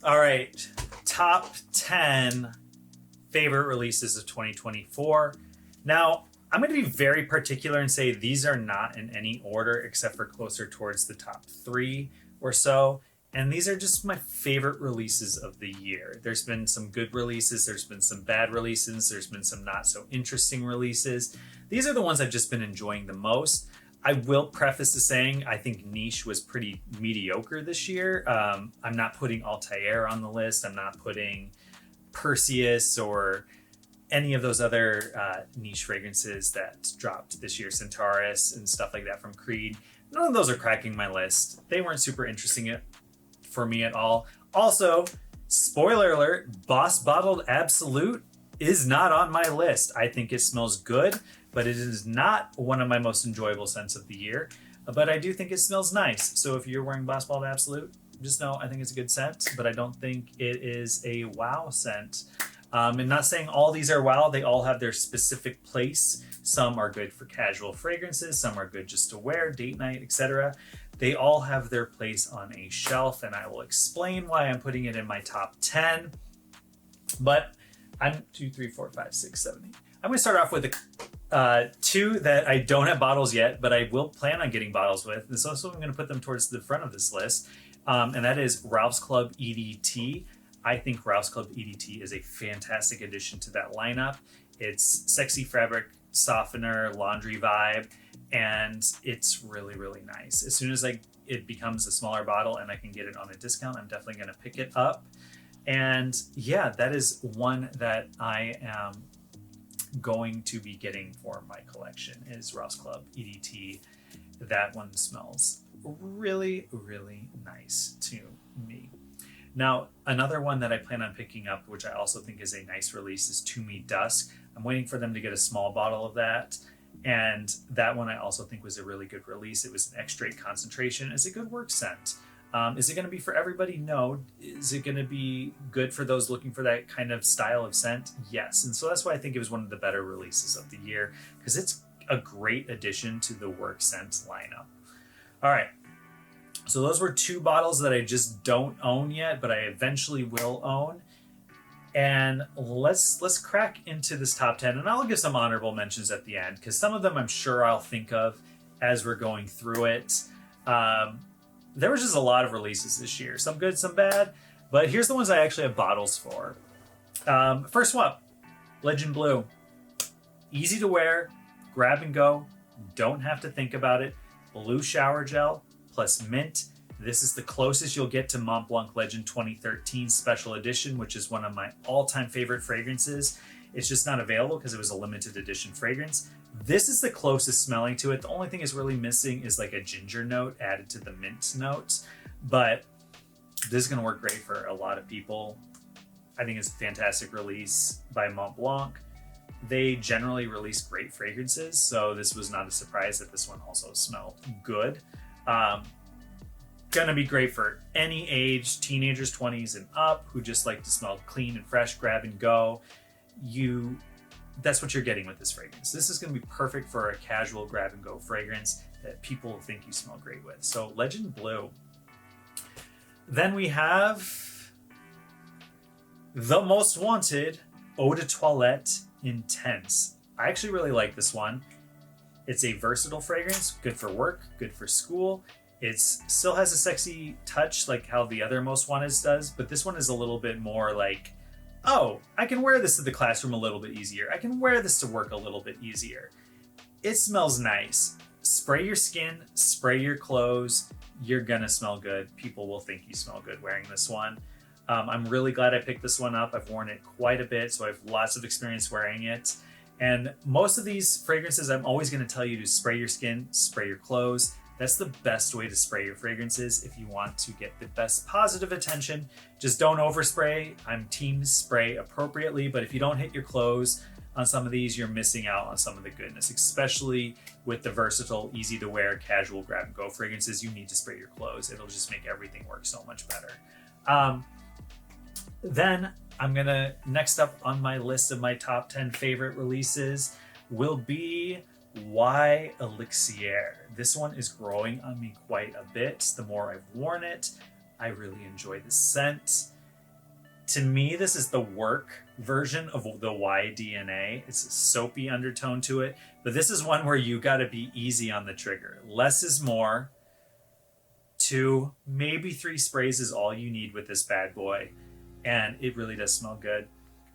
All right, top 10 favorite releases of 2024. Now, I'm going to be very particular and say these are not in any order except for closer towards the top 3 or so. And these are just my favorite releases of the year. There's been some good releases, there's been some bad releases, there's been some not so interesting releases. These are the ones I've just been enjoying the most. I will preface to saying I think Niche was pretty mediocre this year. I'm not putting Altair on the list. I'm not putting Perseus or any of those other niche fragrances that dropped this year, Centaurus and stuff like that from Creed. None of those are cracking my list. They weren't super interesting for me at all. Also, spoiler alert, Boss Bottled Absolute is not on my list. I think it smells good, but it is not one of my most enjoyable scents of the year. But I do think it smells nice. So if you're wearing Boss Bottled Absolute, just know I think it's a good scent, but I don't think it is a wow scent. And not saying all these are wow, they all have their specific place. Some are good for casual fragrances, some are good just to wear, date night, etc. They all have their place on a shelf, and I will explain why I'm putting it in my top 10. But I'm 2, 3, 4, 5, 6, 7, 8. I'm going to start off with two that I don't have bottles yet, but I will plan on getting bottles with. And so I'm going to put them towards the front of this list. And that is Ralph's Club EDT. I think Ralph's Club EDT is a fantastic addition to that lineup. It's sexy fabric softener, laundry vibe, and it's really, really nice. As soon as it becomes a smaller bottle and I can get it on a discount, I'm definitely going to pick it up. And yeah, that is one that I am going to be getting for my collection is Ralph's Club EDT. That one smells really, really nice to me. Now, another one that I plan on picking up, which I also think is a nice release, is Tumi Dusk. I'm waiting for them to get a small bottle of that. And that one I also think was a really good release. It was an extrait concentration. It's a good work scent. Is it going to be for everybody? No. Is it going to be good for those looking for that kind of style of scent? Yes. And so that's why I think it was one of the better releases of the year, because it's a great addition to the work scent lineup. All right. So those were two bottles that I just don't own yet, but I eventually will own. And let's crack into this top 10, and I'll give some honorable mentions at the end, because some of them I'm sure I'll think of as we're going through it. There was just a lot of releases this year, some good, some bad, but here's the ones I actually have bottles for. First one, Legend Blue. Easy to wear, grab and go, don't have to think about it. Blue shower gel plus mint. This is the closest you'll get to Mont Blanc Legend 2013 Special Edition, which is one of my all-time favorite fragrances. It's just not available because it was a limited edition fragrance. This is the closest smelling to it. The only thing it's really missing is like a ginger note added to the mint notes, but this is going to work great for a lot of people. I think it's a fantastic release by Mont Blanc. They generally release great fragrances, so this was not a surprise that this one also smelled good. Gonna be great for any age, teenagers, 20s and up, who just like to smell clean and fresh, grab and go. That's what you're getting with this fragrance. This is gonna be perfect for a casual grab and go fragrance that people will think you smell great with. So Legend Blue. Then we have the Most Wanted Eau de Toilette Intense. I actually really like this one. It's a versatile fragrance, good for work, good for school. It still has a sexy touch like how the other Most Wanted does, but this one is a little bit more like, oh, I can wear this to the classroom a little bit easier. I can wear this to work a little bit easier. It smells nice. Spray your skin, spray your clothes. You're gonna smell good. People will think you smell good wearing this one. I'm really glad I picked this one up. I've worn it quite a bit, so I have lots of experience wearing it. And most of these fragrances, I'm always gonna tell you to spray your skin, spray your clothes. That's the best way to spray your fragrances if you want to get the best positive attention. Just don't overspray. I'm team spray appropriately, but if you don't hit your clothes on some of these, you're missing out on some of the goodness, especially with the versatile, easy to wear, casual grab and go fragrances. You need to spray your clothes. It'll just make everything work so much better. Then I'm gonna, next up on my list of my top 10 favorite releases will be Y Elixir. This one is growing on me quite a bit. The more I've worn it, I really enjoy the scent. To me, this is the work version of the YDNA. It's a soapy undertone to it, but this is one where you got to be easy on the trigger. Less is more. 2, maybe 3 sprays is all you need with this bad boy, and it really does smell good.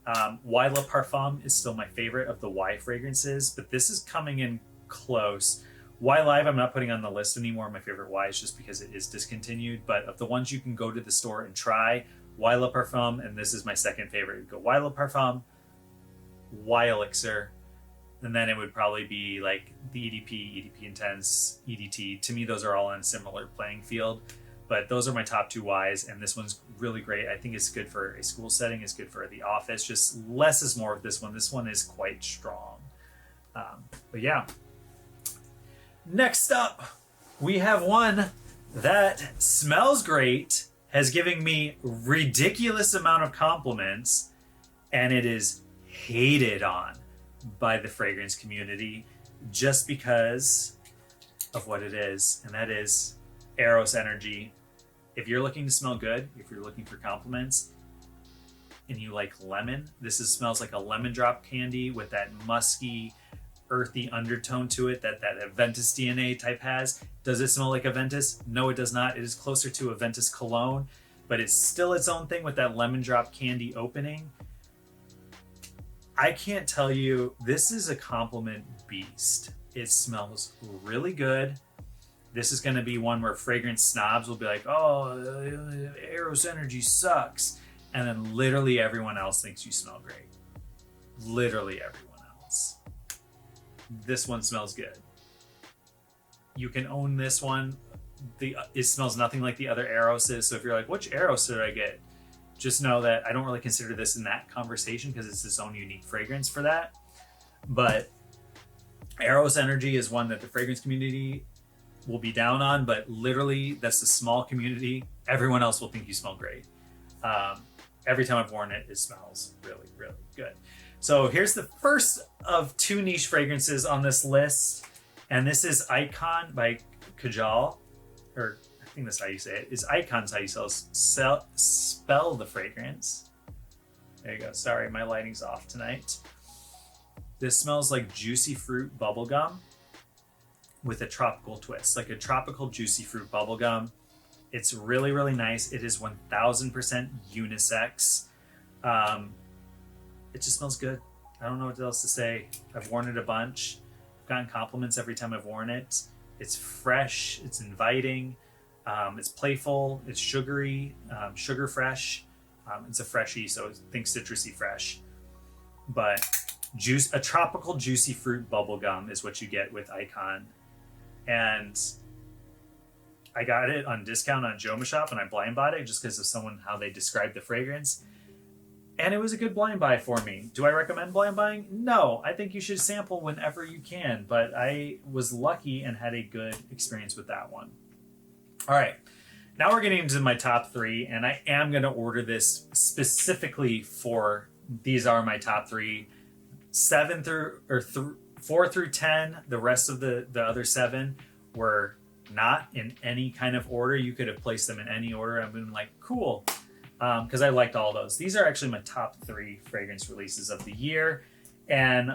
Le Parfum is still my favorite of the Y fragrances, but this is coming in close. Y Live I'm not putting on the list anymore. My favorite Y is just because it is discontinued, but of the ones you can go to the store and try, Y Le Parfum, and this is my second favorite. You go Y Le Parfum, Y Elixir, and then it would probably be like the EDP, EDP Intense, EDT. To me, those are all on a similar playing field, but those are my top 2 Ys, and this one's really great. I think it's good for a school setting, it's good for the office, just less is more with this one. This one is quite strong. But yeah. Next up, we have one that smells great, has given me ridiculous amount of compliments, and it is hated on by the fragrance community just because of what it is, and that is Eros Energy. If you're looking to smell good, if you're looking for compliments, and you like lemon, smells like a lemon drop candy with that musky, earthy undertone to it that Aventus DNA type has. Does it smell like Aventus? No, it does not. It is closer to Aventus cologne, but it's still its own thing with that lemon drop candy opening. I can't tell you, this is a compliment beast. It smells really good. This is going to be one where fragrance snobs will be like, oh, Eros Energy sucks. And then literally everyone else thinks you smell great. Literally everyone else. This one smells good. You can own this one. It smells nothing like the other Eroses. So if you're like, which Eros did I get? Just know that I don't really consider this in that conversation because it's its own unique fragrance for that. But Eros Energy is one that the fragrance community will be down on, but literally that's a small community. Everyone else will think you smell great. Every time I've worn it, it smells really, really good. So here's the first of 2 niche fragrances on this list. And this is Aican by Kajal, or I think that's how you say it. Is Aican's how you spell the fragrance. There you go. Sorry, my lighting's off tonight. This smells like juicy fruit bubblegum with a tropical twist, like a tropical juicy fruit bubblegum. It's really, really nice. It is 1000% unisex. It just smells good. I don't know what else to say. I've worn it a bunch. I've gotten compliments every time I've worn it. It's fresh, it's inviting, it's playful, it's sugary, sugar fresh. It's a freshie, so think citrusy fresh. But a tropical juicy fruit bubblegum is what you get with Aican. And I got it on discount on Joma Shop, and I blind bought it just because of how they described the fragrance. And it was a good blind buy for me. Do I recommend blind buying? No, I think you should sample whenever you can, but I was lucky and had a good experience with that one. All right, now we're getting into my top 3, and I am going to order this specifically for, these are my top 3, 4 through 10. The rest of the other 7 were not in any kind of order. You could have placed them in any order. I've been like, cool. Because I liked all those. These are actually my top 3 fragrance releases of the year. And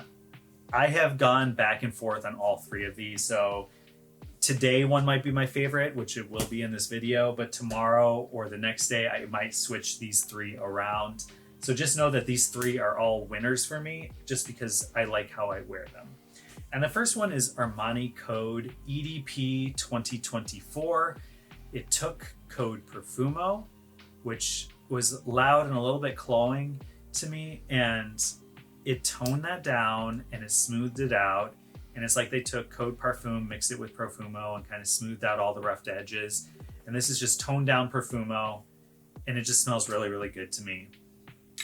I have gone back and forth on all 3 of these. So today one might be my favorite, which it will be in this video, but tomorrow or the next day, I might switch these 3 around. So just know that these 3 are all winners for me, just because I like how I wear them. And the first one is Armani Code EDP 2024. It took Code Profumo, which was loud and a little bit cloying to me, and it toned that down and it smoothed it out. And it's like they took Code Parfum, mixed it with Profumo, and kind of smoothed out all the roughed edges. And this is just toned down Profumo, and it just smells really, really good to me.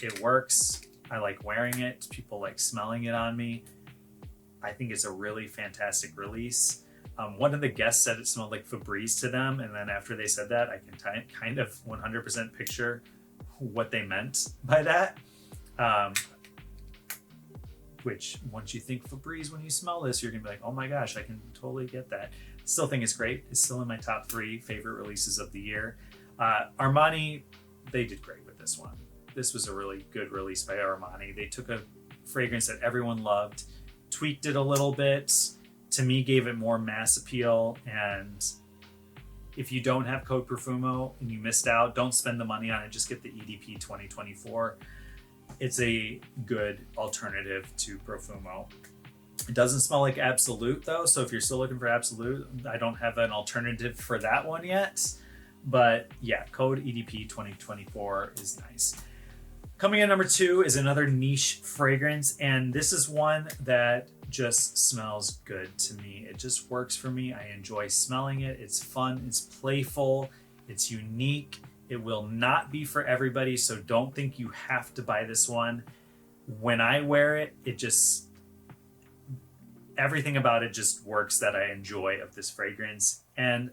It works. I like wearing it. People like smelling it on me. I think it's a really fantastic release. One of the guests said it smelled like Febreze to them, and then after they said that, I can kind of 100% picture what they meant by that. Which, once you think Febreze when you smell this, you're gonna be like, oh my gosh, I can totally get that. Still think it's great. It's still in my top 3 favorite releases of the year. Armani, they did great with this one. this was a really good release by Armani. They took a fragrance that everyone loved, tweaked it a little bit, to me gave it more mass appeal. And if you don't have Code Profumo and you missed out, don't spend the money on it, just get the EDP 2024. It's a good alternative to Profumo. It doesn't smell like Absolute though, so if you're still looking for Absolute, I don't have an alternative for that one yet. But yeah, Code EDP 2024 is nice. Coming in number 2 is another niche fragrance, and this is one that just smells good to me. It just works for me. I enjoy smelling it. It's fun, it's playful, it's unique. It will not be for everybody, so don't think you have to buy this one. When I wear it, it just, everything about it just works that I enjoy of this fragrance. And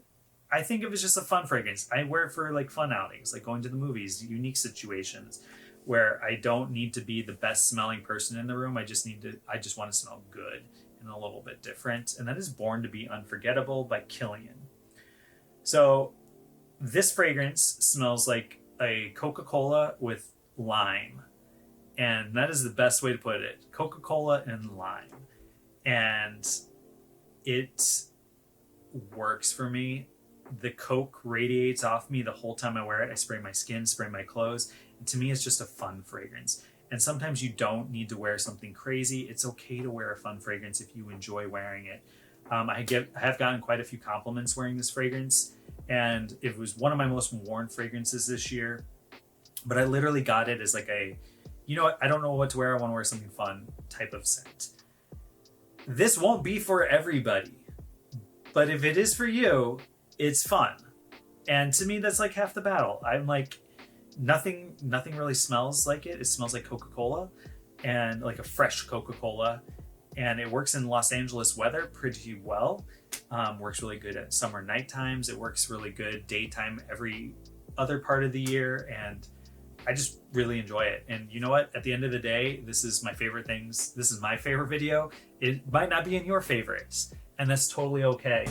I think it was just a fun fragrance. I wear it for like fun outings, like going to the movies, unique situations where I don't need to be the best smelling person in the room. I just want to smell good and a little bit different. And that is Born to be Unforgettable by Kilian. So this fragrance smells like a Coca-Cola with lime. And that is the best way to put it. Coca-Cola and lime. And it works for me. The Coke radiates off me the whole time I wear it. I spray my skin, spray my clothes. And to me, it's just a fun fragrance. And sometimes you don't need to wear something crazy. It's okay to wear a fun fragrance if you enjoy wearing it. I have gotten quite a few compliments wearing this fragrance, and it was one of my most worn fragrances this year. But I literally got it as like a, you know what, I don't know what to wear, I want to wear something fun type of scent. This won't be for everybody, but if it is for you, it's fun. And to me, that's like half the battle. I'm like, nothing really smells like it. It smells like Coca-Cola, and like a fresh Coca-Cola. And it works in Los Angeles weather pretty well. Works really good at summer night times. It works really good daytime every other part of the year. And I just really enjoy it. And you know what? At the end of the day, this is my favorite things. This is my favorite video. It might not be in your favorites, and that's totally okay.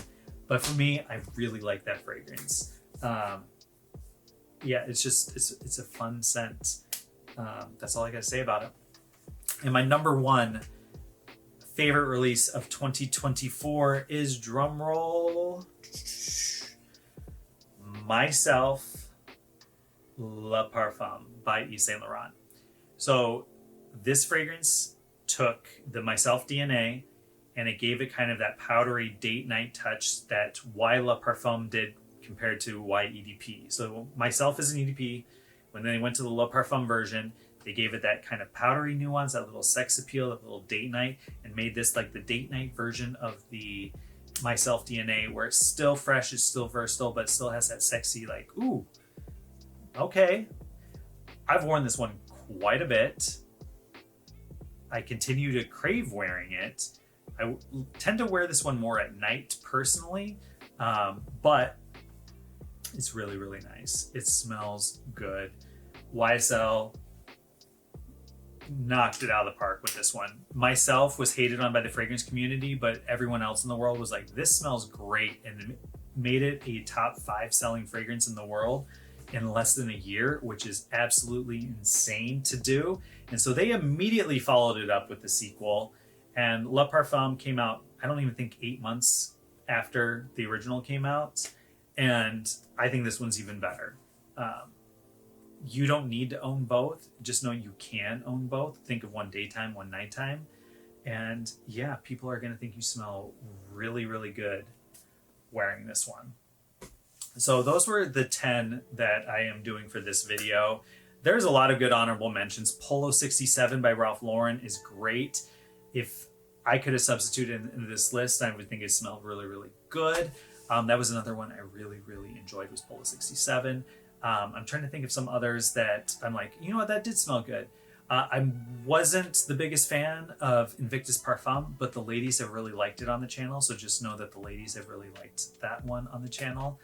But for me, I really like that fragrance. Yeah, it's a fun scent. That's all I gotta say about it. And my number 1 favorite release of 2024 is, drumroll, Myslf Le Parfum by Yves Saint Laurent. So this fragrance took the Myslf DNA and it gave it kind of that powdery date night touch that Y Le Parfum did compared to Y EDP. So Myslf is an EDP. When they went to the Le Parfum version, they gave it that kind of powdery nuance, that little sex appeal, that little date night, and made this like the date night version of the Myslf DNA, where it's still fresh, it's still versatile, but it still has that sexy, like, ooh, okay. I've worn this one quite a bit. I continue to crave wearing it. I tend to wear this one more at night personally, but it's really, really nice. It smells good. YSL knocked it out of the park with this one. Myself was hated on by the fragrance community, but everyone else in the world was like, this smells great, and made it a top 5 selling fragrance in the world in less than a year, which is absolutely insane to do. And so they immediately followed it up with the sequel, and Le Parfum came out, I don't even think 8 months after the original came out, and I think this one's even better. You don't need to own both. Just know you can own both. Think of one daytime, one nighttime. And yeah, people are going to think you smell really, really good wearing this one. So those were the 10 that I am doing for this video. There's a lot of good honorable mentions. Polo 67 by Ralph Lauren is great. If I could have substituted in this list, I would think it smelled really, really good. That was another one I really, really enjoyed, was Polo 67. I'm trying to think of some others that I'm like, you know what, that did smell good. I wasn't the biggest fan of Invictus Parfum, but the ladies have really liked it on the channel. So just know that the ladies have really liked that one on the channel.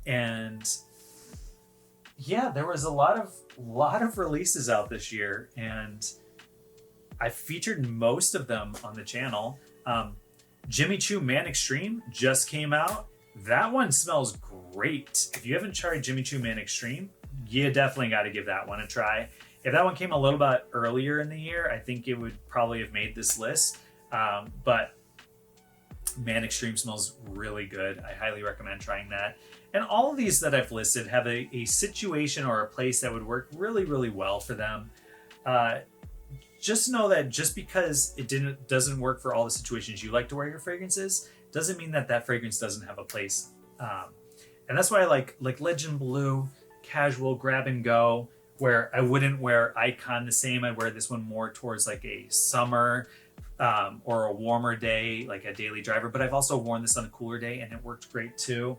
And yeah, there was a lot of releases out this year, and I featured most of them on the channel. Jimmy Choo Man Extreme just came out. That one smells great. If you haven't tried Jimmy Choo Man Extreme, you definitely got to give that one a try. If that one came a little bit earlier in the year, I think it would probably have made this list. But Man Extreme smells really good. I highly recommend trying that. And all of these that I've listed have a situation or a place that would work really, really well for them. Just know that just because it doesn't work for all the situations you like to wear your fragrances, doesn't mean that that fragrance doesn't have a place. And that's why I like Legend Blue, casual, grab and go, where I wouldn't wear Aican the same. I'd wear this one more towards like a summer or a warmer day, like a daily driver. But I've also worn this on a cooler day and it worked great too.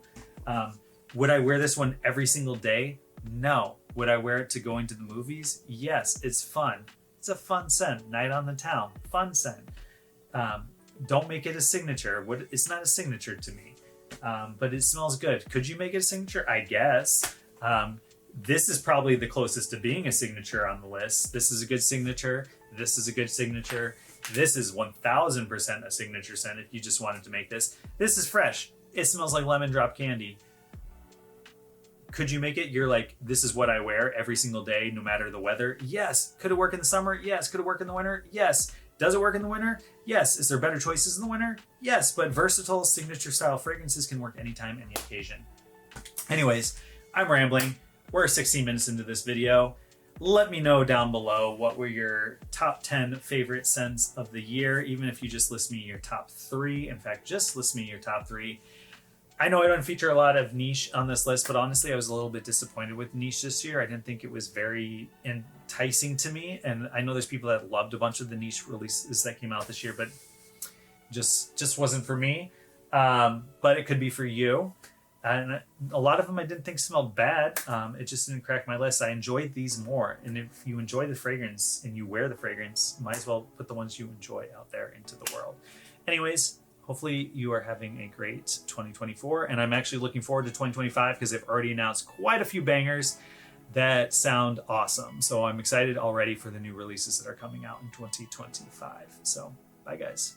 Would I wear this one every single day? No. Would I wear it to go into the movies? Yes, it's fun. It's a fun scent. Night on the town, fun scent. Don't make it a signature. It's not a signature to me, but it smells good. Could you make it a signature? I guess. This is probably the closest to being a signature on the list. This is a good signature. This is a good signature. This is 1000% a signature scent if you just wanted to make this. This is fresh. It smells like lemon drop candy. Could you make it? You're like, this is what I wear every single day, no matter the weather. Yes. Could it work in the summer? Yes. Could it work in the winter? Yes. Does it work in the winter? Yes. Is there better choices in the winter? Yes. But versatile signature style fragrances can work anytime, any occasion. Anyways, I'm rambling. We're 16 minutes into this video. Let me know down below what were your top 10 favorite scents of the year, even if you just list me your top 3. In fact, just list me your top 3. I know I don't feature a lot of niche on this list, but honestly, I was a little bit disappointed with niche this year. I didn't think it was very enticing to me. And I know there's people that loved a bunch of the niche releases that came out this year, but just wasn't for me. But it could be for you. And a lot of them I didn't think smelled bad. It just didn't crack my list. I enjoyed these more. And if you enjoy the fragrance and you wear the fragrance, might as well put the ones you enjoy out there into the world. Anyways, hopefully you are having a great 2024. And I'm actually looking forward to 2025 because they've already announced quite a few bangers that sound awesome. So I'm excited already for the new releases that are coming out in 2025. So bye guys.